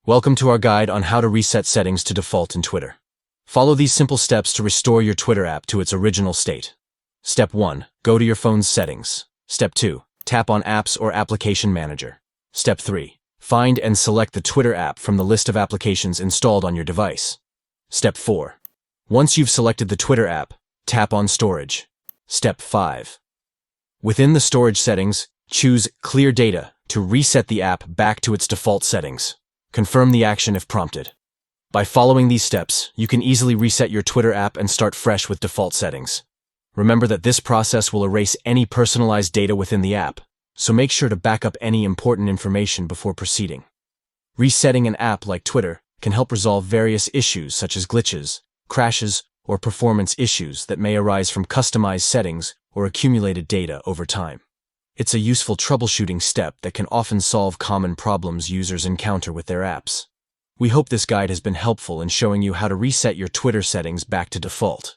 Welcome to our guide on how to reset settings to default in Twitter. Follow these simple steps to restore your Twitter app to its original state. Step 1. Go to your phone's settings. Step 2. Tap on Apps or Application Manager. Step 3. Find and select the Twitter app from the list of applications installed on your device. Step 4. Once you've selected the Twitter app, tap on Storage. Step 5. Within the storage settings, choose Clear Data to reset the app back to its default settings. Confirm the action if prompted. By following these steps, you can easily reset your Twitter app and start fresh with default settings. Remember that this process will erase any personalized data within the app, so make sure to back up any important information before proceeding. Resetting an app like Twitter can help resolve various issues such as glitches, crashes, or performance issues that may arise from customized settings or accumulated data over time. It's a useful troubleshooting step that can often solve common problems users encounter with their apps. We hope this guide has been helpful in showing you how to reset your Twitter settings back to default.